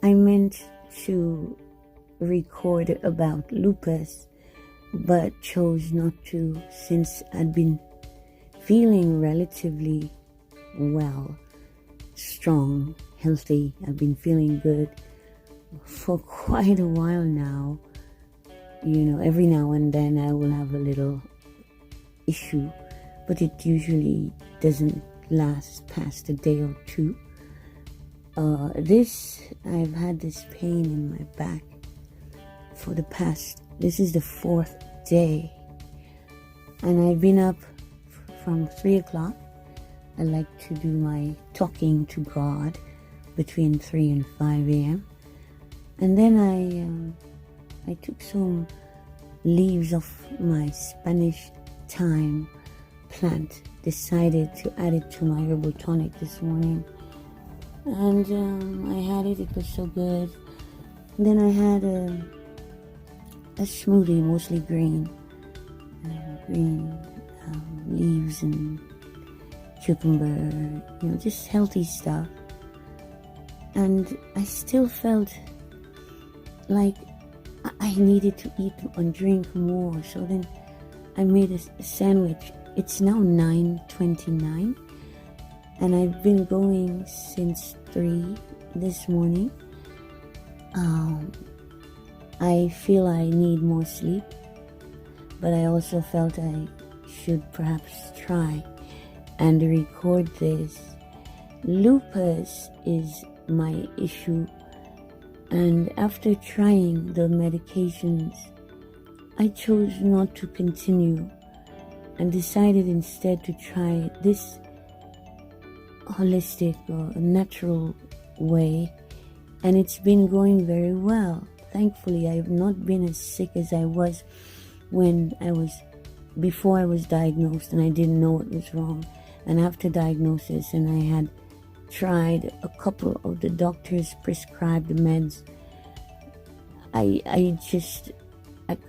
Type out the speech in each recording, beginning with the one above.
I meant to record about lupus, but chose not to since I'd been feeling relatively well, strong, healthy. I've been feeling good for quite a while now. Every now and then I will have a little issue, but it usually doesn't last past a day or two. I've had this pain in my back this is the 4th day, and I've been up from 3 o'clock. I like to do my talking to God between 3 and 5 a.m. And then I took some leaves of my Spanish thyme plant, decided to add it to my herbal tonic this morning. And I had it was so good. Then I had a smoothie, mostly green leaves and cucumber, just healthy stuff. And I still felt like I needed to eat and drink more. So then I made a sandwich. It's now 9:29, and I've been going since 3 this morning. I feel I need more sleep, but I also felt I should perhaps try and record this. Lupus is my issue, and after trying the medications, I chose not to continue and decided instead to try this holistic or natural way, and it's been going very well. Thankfully, I have not been as sick as I was before I was diagnosed, and I didn't know what was wrong. And after diagnosis, and I had tried a couple of the doctor's prescribed meds, I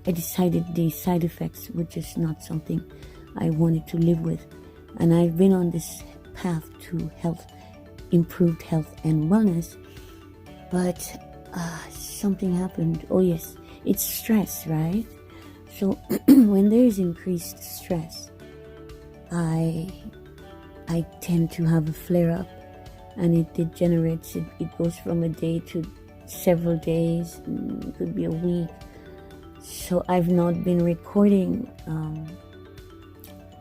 decided the side effects were just not something I wanted to live with. And I've been on this path to improved health and wellness, but something happened. Oh yes, it's stress, right? So when there is increased stress, I tend to have a flare-up, and it degenerates. It goes from a day to several days, it could be a week. So I've not been recording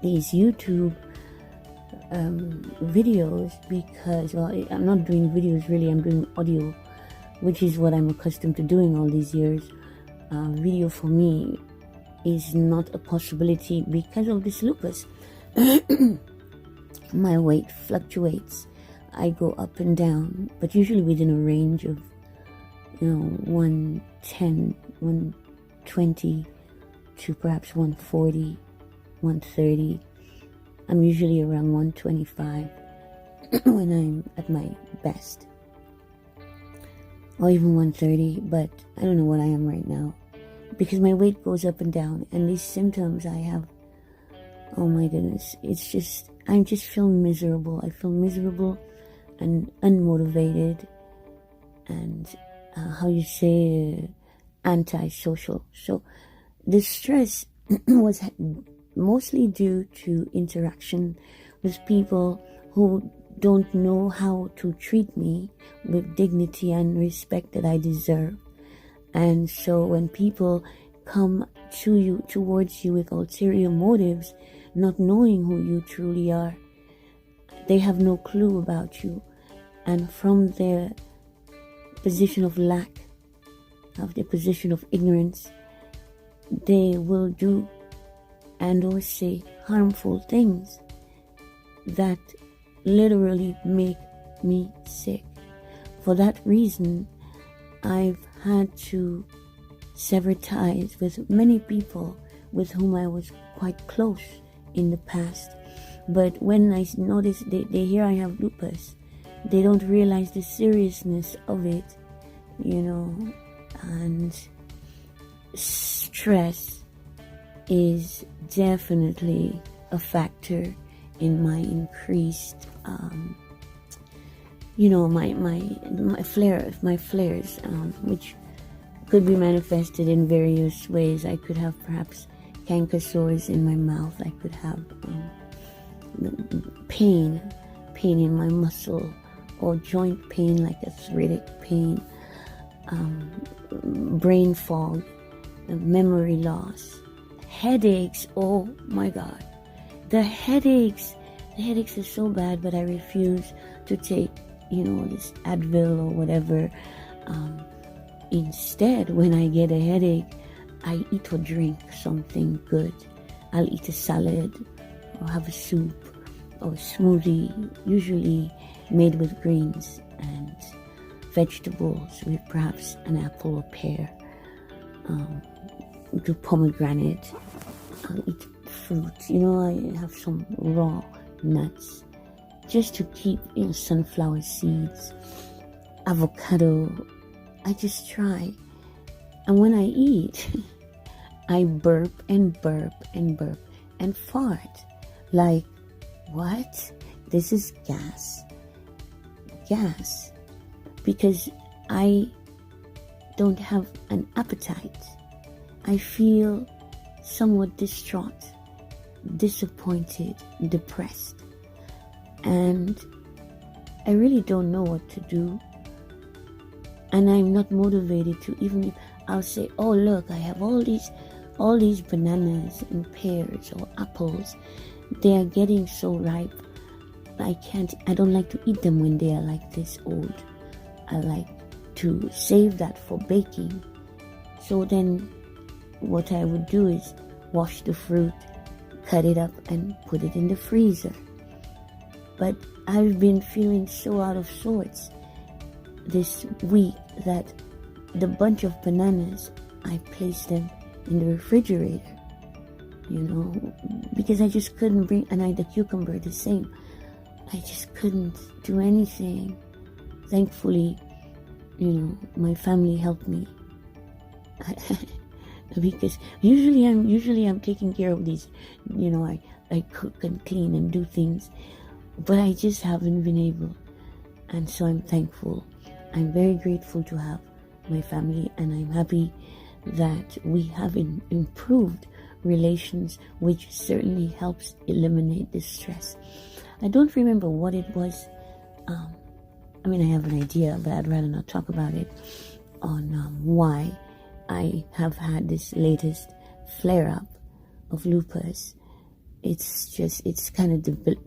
these YouTube videos because, I'm not doing videos really, I'm doing audio, which is what I'm accustomed to doing all these years. Video for me is not a possibility because of this lupus. My weight fluctuates. I go up and down, but usually within a range of 110, 120 to perhaps 140, 130. I'm usually around 125 when I'm at my best, or even 130, but I don't know what I am right now because my weight goes up and down, and these symptoms I have, oh my goodness, I just feel miserable. I feel miserable and unmotivated, and antisocial. So the stress was mostly due to interaction with people who don't know how to treat me with dignity and respect that I deserve. And so when people come towards you with ulterior motives, not knowing who you truly are, they have no clue about you, and from their position of lack, of their position of ignorance, they will do and or say harmful things that literally make me sick. For that reason, I've had to sever ties with many people with whom I was quite close in the past. But when I notice they hear I have lupus, they don't realize the seriousness of it, and stress is definitely a factor in my increased my flares, which could be manifested in various ways. I could have perhaps canker sores in my mouth. I could have pain in my muscle, or joint pain like arthritic pain, brain fog, memory loss, headaches. Oh my God, the headaches are so bad, but I refuse to take this Advil or whatever. Instead, when I get a headache, I eat or drink something good. I'll eat a salad or have a soup or a smoothie, usually made with greens and vegetables, with perhaps an apple or pear, do pomegranate. I'll eat fruit. I have some raw nuts just to keep, sunflower seeds, avocado. I just try. And when I eat, I burp and burp and burp and fart. Like, what? This is gas. Gas. Because I don't have an appetite. I feel somewhat distraught, disappointed, depressed. And I really don't know what to do. And I'm not motivated to, even if I'll say, oh look, I have all these bananas and pears or apples. They are getting so ripe. I don't like to eat them when they are like this old. I like to save that for baking. So then what I would do is wash the fruit, cut it up and put it in the freezer. But I've been feeling so out of sorts this week that the bunch of bananas, I placed them in the refrigerator, because I just couldn't bring, and the cucumber the same. I just couldn't do anything. Thankfully, my family helped me. Because usually I'm taking care of these, I cook and clean and do things, but I just haven't been able. And so I'm thankful. I'm very grateful to have my family, and I'm happy that we have improved relations, which certainly helps eliminate this stress. I don't remember what it was. I have an idea, but I'd rather not talk about it, on why I have had this latest flare-up of lupus. It's kind of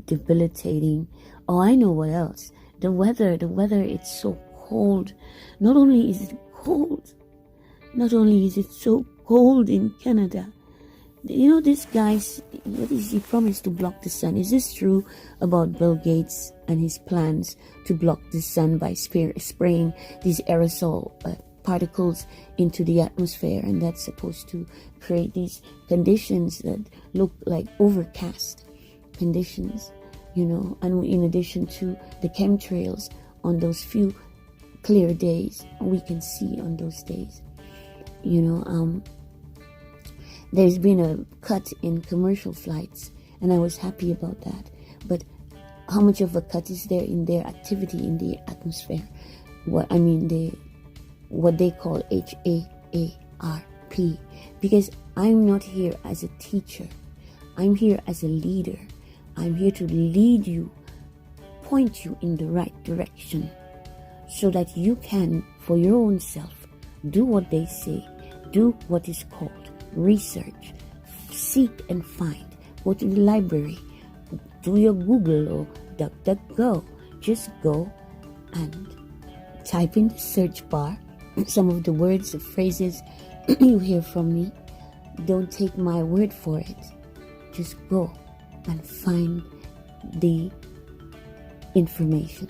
debilitating. Oh, I know what else. The weather, it's so cold. Not only is it so cold in Canada. This guy's, he promised to block the sun. Is this true about Bill Gates and his plans to block the sun by spraying these aerosol particles into the atmosphere? And that's supposed to create these conditions that look like overcast conditions, and in addition to the chemtrails on those few clear days we can see on those days. There's been a cut in commercial flights, and I was happy about that. But how much of a cut is there in their activity in the atmosphere? What they call HAARP. Because I'm not here as a teacher. I'm here as a leader. I'm here to lead you, point you in the right direction, so that you can, for your own self, do what they say, do what is called research, seek and find, go to the library, do your Google or DuckDuckGo. Just go and type in the search bar some of the words, the phrases you hear from me. Don't take my word for it. Just go and find the information.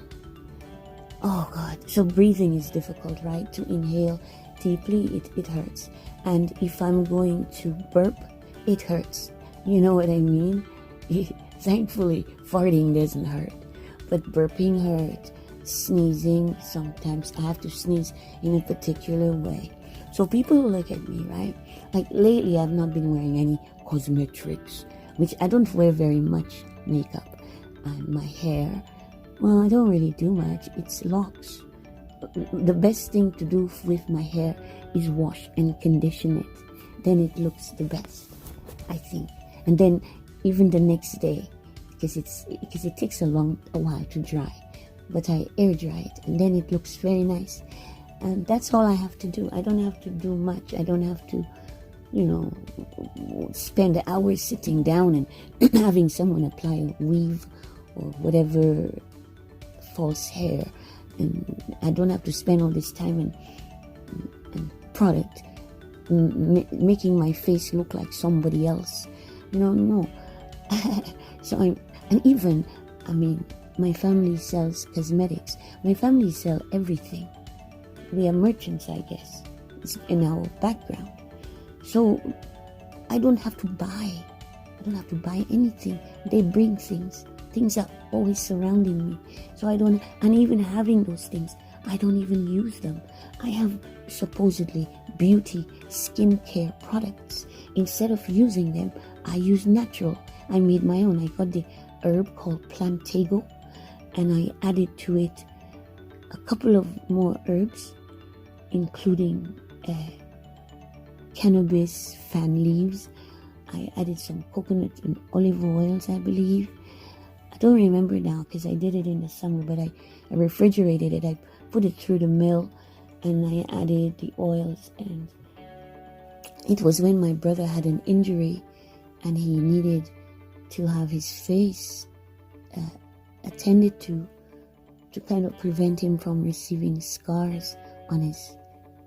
Oh God. So breathing is difficult, right? To inhale deeply, it hurts. And if I'm going to burp, it hurts. You know what I mean? Thankfully, farting doesn't hurt. But burping hurts. Sneezing, sometimes I have to sneeze in a particular way. So people look at me, right? Like lately, I've not been wearing any cosmetics, which I don't wear very much makeup. And my hair, Well, I don't really do much. It's locks. The best thing to do with my hair is wash and condition it. Then it looks the best, I think. And then even the next day, because it takes a while to dry, but I air dry it, and then it looks very nice. And that's all I have to do. I don't have to do much. I don't have to, spend hours sitting down and having someone apply a weave or whatever false hair. And I don't have to spend all this time and product making my face look like somebody else. No. So my family sells cosmetics. My family sell everything. We are merchants, I guess. It's in our background. So I don't have to buy. I don't have to buy anything. They bring things. Things are always surrounding me. So and even having those things, I don't even use them. I have supposedly beauty skincare products. Instead of using them, I use natural. I made my own. I got the herb called Plantago, and I added to it a couple of more herbs, including cannabis fan leaves. I added some coconut and olive oils, I believe. I don't remember now because I did it in the summer, but I refrigerated it. I put it through the mill, and I added the oils. And it was when my brother had an injury and he needed to have his face attended to kind of prevent him from receiving scars on his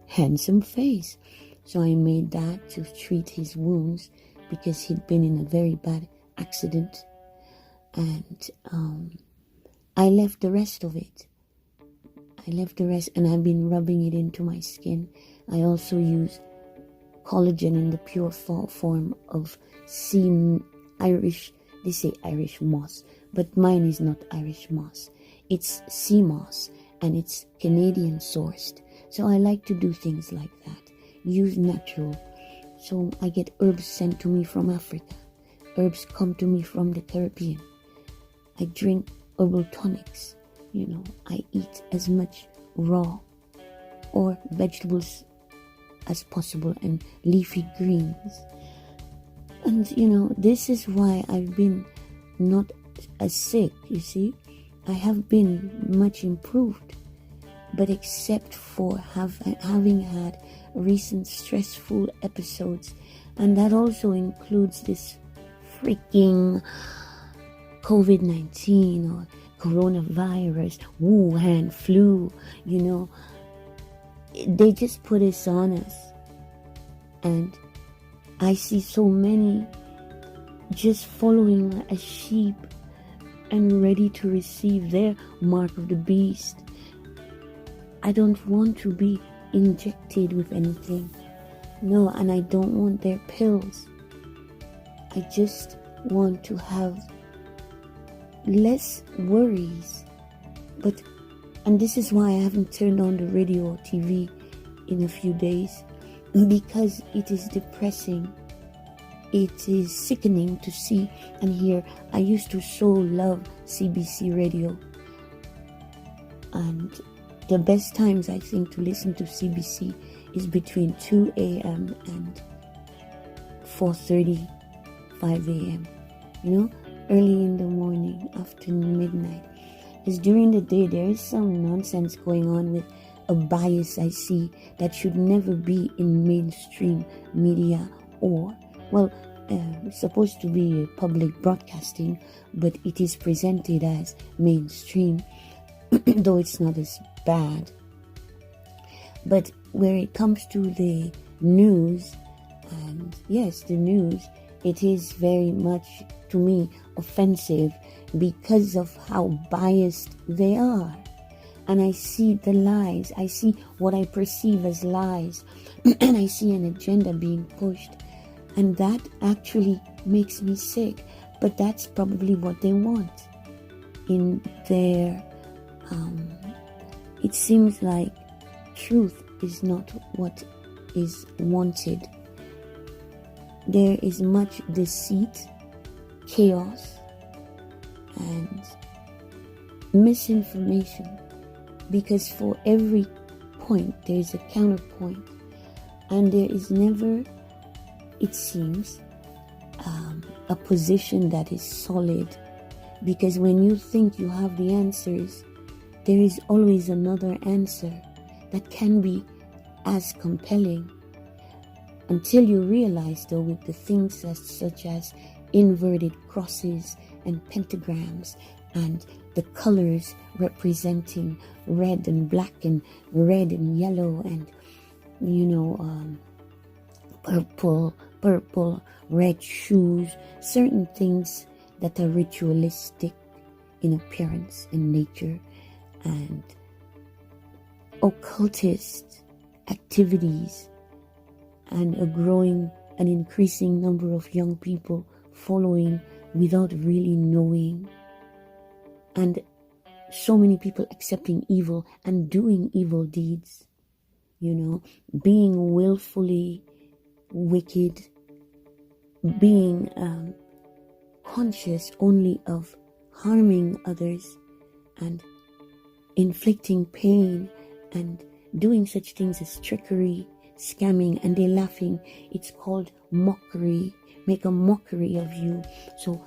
handsome face. So I made that to treat his wounds because he'd been in a very bad accident. And I left the rest of it. And I've been rubbing it into my skin. I also use collagen in the pure form of they say Irish moss, but mine is not Irish moss. It's sea moss, and it's Canadian sourced. So I like to do things like that. Use natural. So I get herbs sent to me from Africa. Herbs come to me from the Caribbean. I drink herbal tonics. I eat as much raw or vegetables as possible and leafy greens. And this is why I've been not as sick, you see. I have been much improved, but except for having had recent stressful episodes, and that also includes this freaking COVID-19 or coronavirus, Wuhan flu, they just put this on us. And I see so many just following a sheep and ready to receive their mark of the beast. I don't want to be injected with anything. No, and I don't want their pills. I just want to have less worries. And this is why I haven't turned on the radio or TV in a few days, because it is depressing. It is sickening to see and hear. I used to so love CBC radio, and the best times I think to listen to CBC is between 2 a.m. and 4:30, 5 a.m. Early in the morning, after midnight. Because during the day there is some nonsense going on with a bias I see that should never be in mainstream media, or it's supposed to be public broadcasting, but it is presented as mainstream, though it's not as bad. But where it comes to the news, and yes, the news, it is very much, to me, offensive because of how biased they are. And I see the lies. I see what I perceive as lies. And I see an agenda being pushed. And that actually makes me sick. But that's probably what they want. In their, it seems like truth is not what is wanted. There is much deceit, chaos, and misinformation, because for every point there is a counterpoint, and there is never, it seems, a position that is solid, because when you think you have the answers, there is always another answer that can be as compelling, until you realize, though, with the things such as inverted crosses and pentagrams and the colors representing red and black and red and yellow and purple, red shoes, certain things that are ritualistic in appearance and nature, and occultist activities, and an increasing number of young people following without really knowing, and so many people accepting evil and doing evil deeds, being willfully wicked, being conscious only of harming others and inflicting pain, and doing such things as trickery, scamming, and they're laughing. It's called mockery. Make a mockery of you. So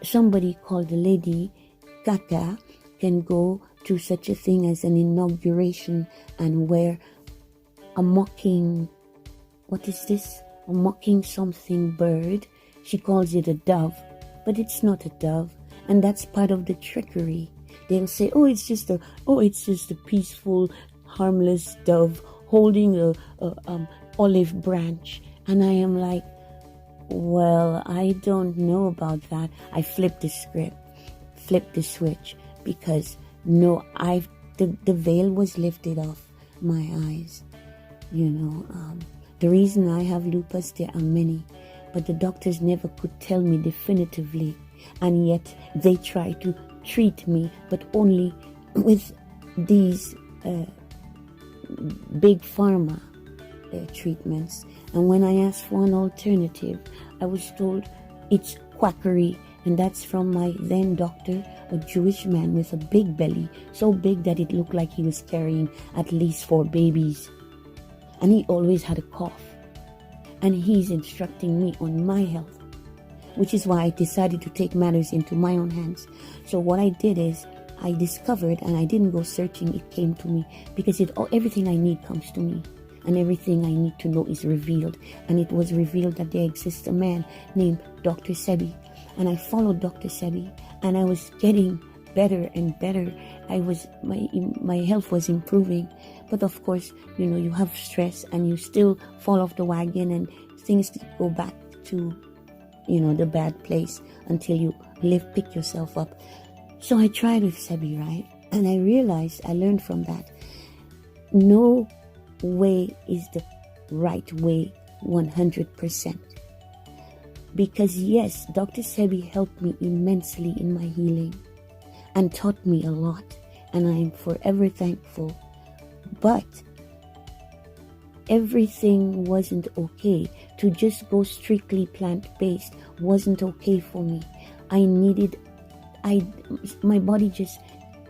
somebody called the Lady Gaga can go to such a thing as an inauguration and wear a mocking, what is this? A mocking something bird. She calls it a dove, but it's not a dove, and that's part of the trickery. They'll say, it's just a peaceful, harmless dove holding a olive branch, and I am like, well, I don't know about that. I flipped the script, flipped the switch, because no, the veil was lifted off my eyes. The reason I have lupus, there are many, but the doctors never could tell me definitively, and yet they try to treat me, but only with these big pharma treatments. And when I asked for an alternative, I was told it's quackery, and that's from my then doctor, a Jewish man with a big belly, so big that it looked like he was carrying at least 4 babies, and he always had a cough, and he's instructing me on my health, which is why I decided to take matters into my own hands. So what I did is I discovered, and I didn't go searching, it came to me, because everything I need comes to me, and everything I need to know is revealed. And it was revealed that there exists a man named Dr. Sebi, and I followed Dr. Sebi, and I was getting better and better. My health was improving, but of course, you have stress, and you still fall off the wagon, and things go back to the bad place until you pick yourself up. So I tried with Sebi, right? And I realized, I learned from that, no way is the right way 100%. Because yes, Dr. Sebi helped me immensely in my healing and taught me a lot, and I am forever thankful. But everything wasn't okay. To just go strictly plant-based wasn't okay for me. My body just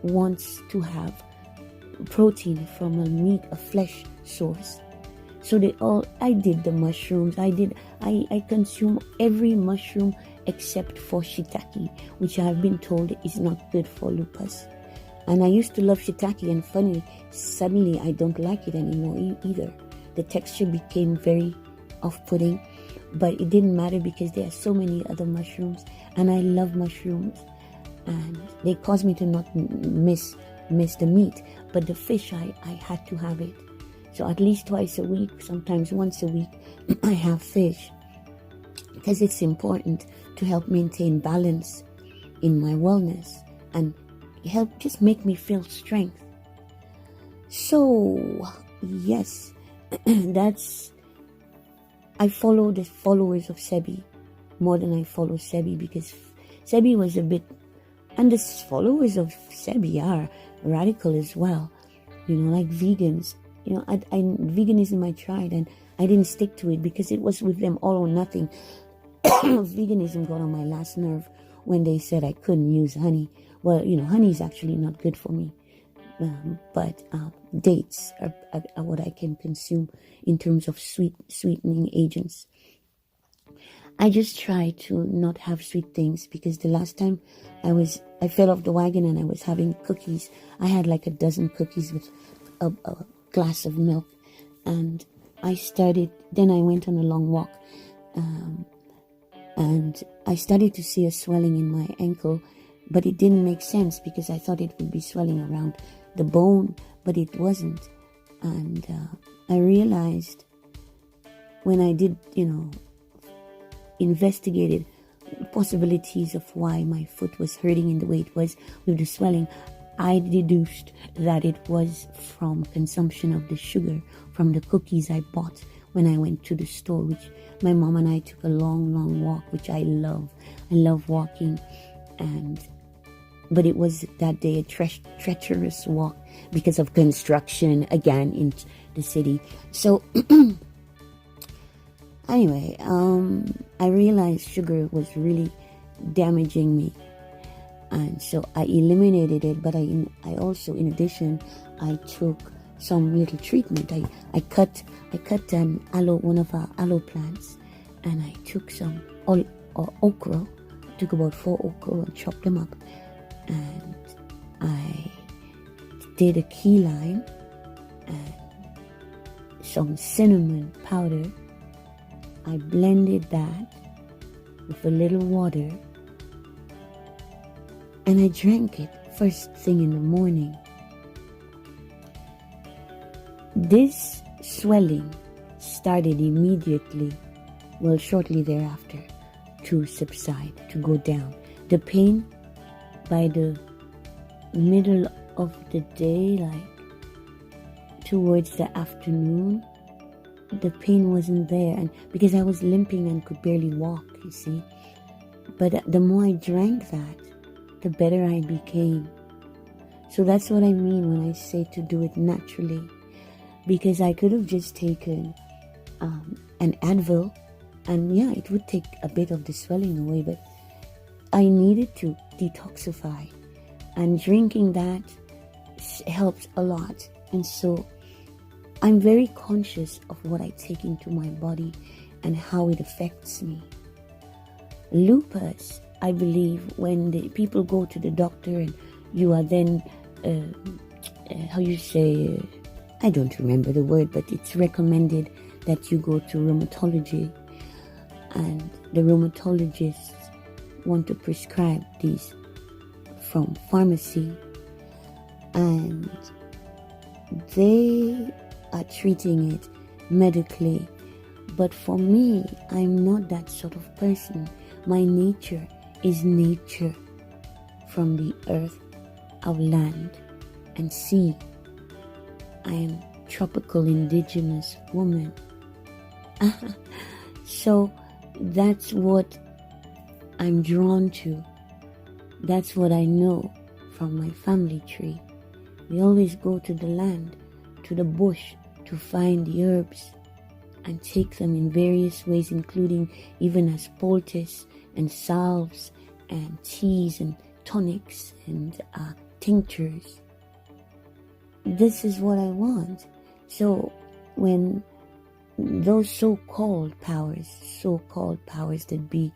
wants to have protein from a flesh source. So I did the mushrooms. I consume every mushroom except for shiitake, which I've been told is not good for lupus. And I used to love shiitake, and suddenly I don't like it anymore either. The texture became very off-putting, but it didn't matter because there are so many other mushrooms, and I love mushrooms, and they caused me to not miss the meat. But the fish, I had to have it. So at least twice a week, sometimes once a week, I have fish, because it's important to help maintain balance in my wellness and help just make me feel strength. So yes, I follow the followers of Sebi more than I follow Sebi, because Sebi was a bit, and the followers of Sebi are radical as well, like vegans. Veganism I tried, and I didn't stick to it because it was with them all or nothing. Veganism got on my last nerve when they said I couldn't use honey. Well, honey is actually not good for me. But dates are what I can consume in terms of sweetening agents. I just try to not have sweet things, because the last time I fell off the wagon and I was having cookies. I had like a dozen cookies with a glass of milk, and then I went on a long walk, and I started to see a swelling in my ankle, but it didn't make sense because I thought it would be swelling around the bone, but it wasn't. And I realized when I did, investigated possibilities of why my foot was hurting in the way it was with the swelling, I deduced that it was from consumption of the sugar from the cookies I bought when I went to the store, which my mom and I took a long walk, which I love. I love walking, but it was that day a treacherous walk because of construction again in the city. So anyway, I realized sugar was really damaging me, and so I eliminated it. But I also, in addition, I took some little treatment. I cut one of our aloe plants, and I took some okra. I took about 4 okra and chopped them up, and I did a key lime and some cinnamon powder. I blended that with a little water, and I drank it first thing in the morning. This swelling started immediately, shortly thereafter, to subside, to go down. The pain by the middle of the day, like towards the afternoon, the pain wasn't there, and because I was limping and could barely walk, you see. But the more I drank that, the better I became. So that's what I mean when I say to do it naturally, because I could have just taken an Advil, and yeah, it would take a bit of the swelling away, but I needed to detoxify, and drinking that helped a lot. And so I'm very conscious of what I take into my body and how it affects me. Lupus, I believe, when the people go to the doctor and you are then, I don't remember the word, but it's recommended that you go to rheumatology, and the rheumatologists want to prescribe these from pharmacy, and they are treating it medically. But for me, I'm not that sort of person. My nature is nature from the earth, our land and sea. I am tropical indigenous woman. So that's what I'm drawn to. That's what I know from my family tree. We always go to the land, to the bush, to find the herbs and take them in various ways, including even as poultice and salves and teas and tonics and tinctures. This is what I want. So when those so-called powers that be,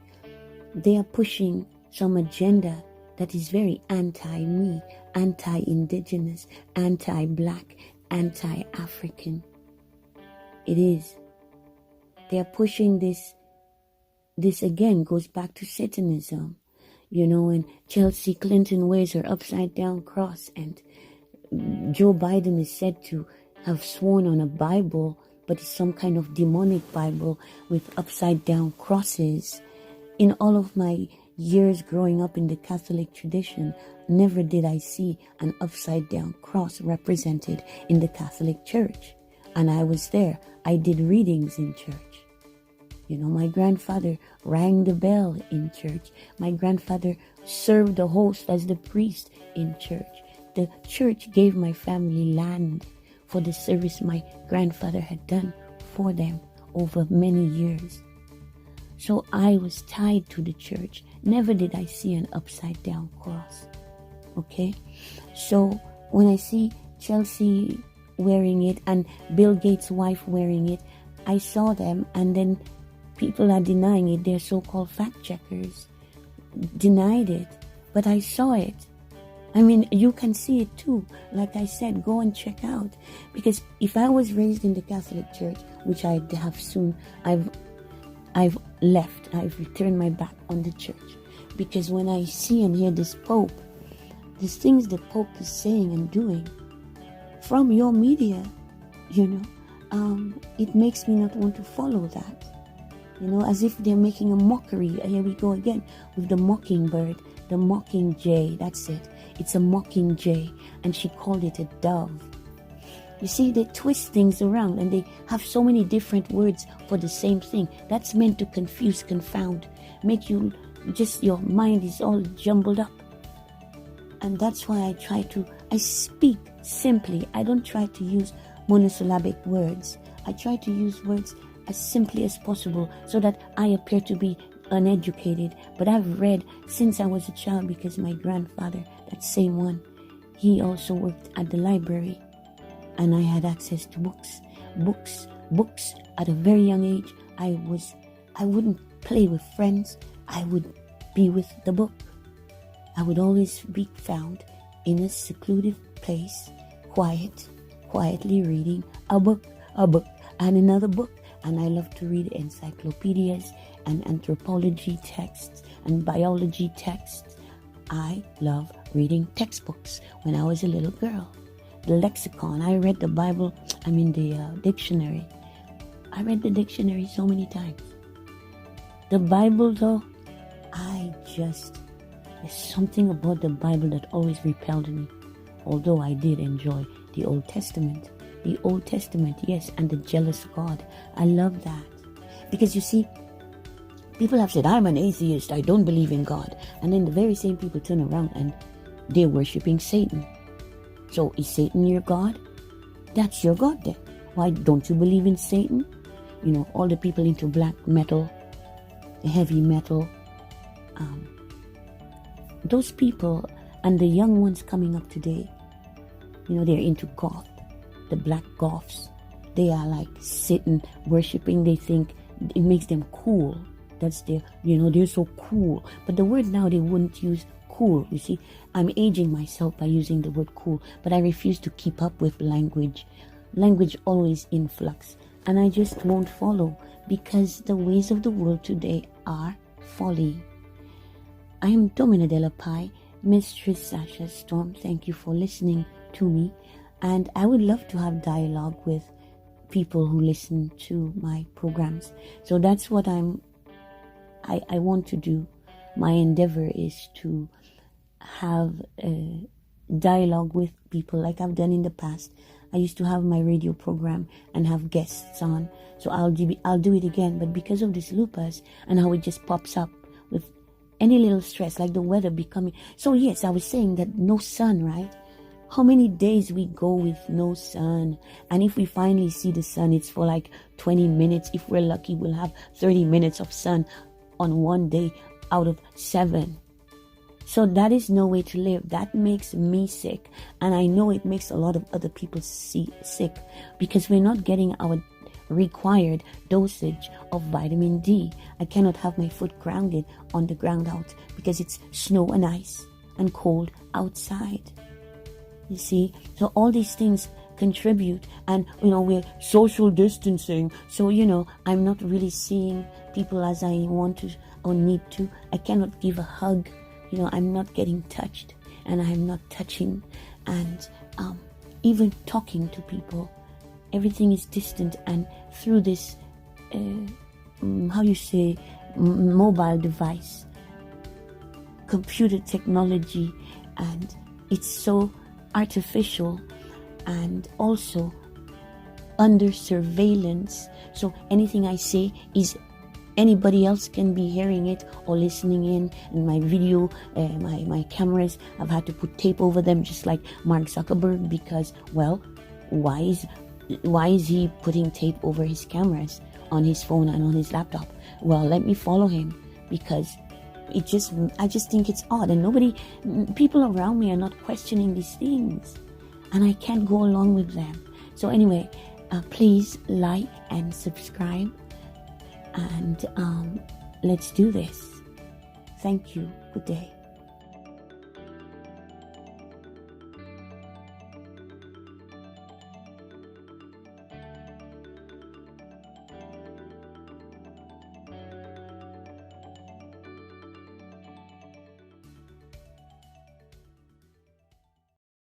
they are pushing some agenda that is very anti-me, anti-indigenous, anti-black, anti-African. It is. They are pushing this. This again goes back to Satanism. And Chelsea Clinton wears her upside down cross, and Joe Biden is said to have sworn on a Bible, but it's some kind of demonic Bible with upside down crosses. In all of my years growing up in the Catholic tradition, never did I see an upside down cross represented in the Catholic Church. And I was there. I did readings in church. My grandfather rang the bell in church. My grandfather served the host as the priest in church. The church gave my family land for the service my grandfather had done for them over many years. So I was tied to the church. Never did I see an upside down cross. Okay? So when I see Chelsea wearing it and Bill Gates' wife wearing it, I saw them, and then people are denying it. They're so-called fact checkers denied it, but I saw it. I mean, you can see it too. Like I said, go and check out. Because if I was raised in the Catholic Church, which I have soon, I've left. I've returned my back on the church. Because when I see and hear this Pope, these things the Pope is saying and doing from your media, it makes me not want to follow that. As if they're making a mockery. Here we go again with the mockingbird, the mockingjay. That's it. It's a mockingjay, and she called it a dove. You see, they twist things around, and they have so many different words for the same thing. That's meant to confuse, confound, make you your mind is all jumbled up. And that's why I speak simply. I don't try to use monosyllabic words. I try to use words as simply as possible so that I appear to be uneducated. But I've read since I was a child, because my grandfather, that same one, he also worked at the library, and I had access to books at a very young age. I wouldn't play with friends. I would be with the book. I would always be found in a secluded place, quietly reading a book, and another book. And I love to read encyclopedias and anthropology texts and biology texts. I love reading textbooks when I was a little girl. The lexicon, I read the Bible, the dictionary. I read the dictionary so many times. The Bible, though, there's something about the Bible that always repelled me. Although I did enjoy the Old Testament. The Old Testament, yes, and the jealous God. I love that. Because you see, people have said, I'm an atheist, I don't believe in God. And then the very same people turn around and they're worshipping Satan. So is Satan your God? That's your God then. Why don't you believe in Satan? All the people into black metal, heavy metal, those people and the young ones coming up today, they're into goth, the black goths. They are like sitting, worshipping. They think it makes them cool. That's they're so cool. But the word now, they wouldn't use cool. You see, I'm aging myself by using the word cool, but I refuse to keep up with language. Language always in flux, and I just won't follow, because the ways of the world today are folly. I am Domina Della Pie, Mistress Sasha Storm. Thank you for listening to me, and I would love to have dialogue with people who listen to my programs. So that's what I want to do. My endeavor is to have a dialogue with people like I've done in the past. I used to have my radio program and have guests on, so I'll do it again. But because of this lupus and how it just pops up with any little stress, like the weather becoming. So yes, I was saying that no sun, right? How many days we go with no sun? And if we finally see the sun, it's for like 20 minutes. If we're lucky, we'll have 30 minutes of sun on one day out of 7. So that is no way to live. That makes me sick. And I know it makes a lot of other people sick, because we're not getting our required dosage of vitamin D. I cannot have my foot grounded on the ground out because it's snow and ice and cold outside. You see, so all these things contribute, and we're social distancing. So I'm not really seeing people as I want to or need to. I cannot give a hug. I'm not getting touched, and I'm not touching, and even talking to people. Everything is distant, and through this, mobile device, computer technology, and it's so artificial and also under surveillance. So anything I say is anybody else can be hearing it or listening in. And my video, my cameras, I've had to put tape over them, just like Mark Zuckerberg, because, well, why is he putting tape over his cameras on his phone and on his laptop? Well, let me follow him, because I just think it's odd, and people around me are not questioning these things, and I can't go along with them. So anyway, please like and subscribe, and let's do this. Thank you. Good day.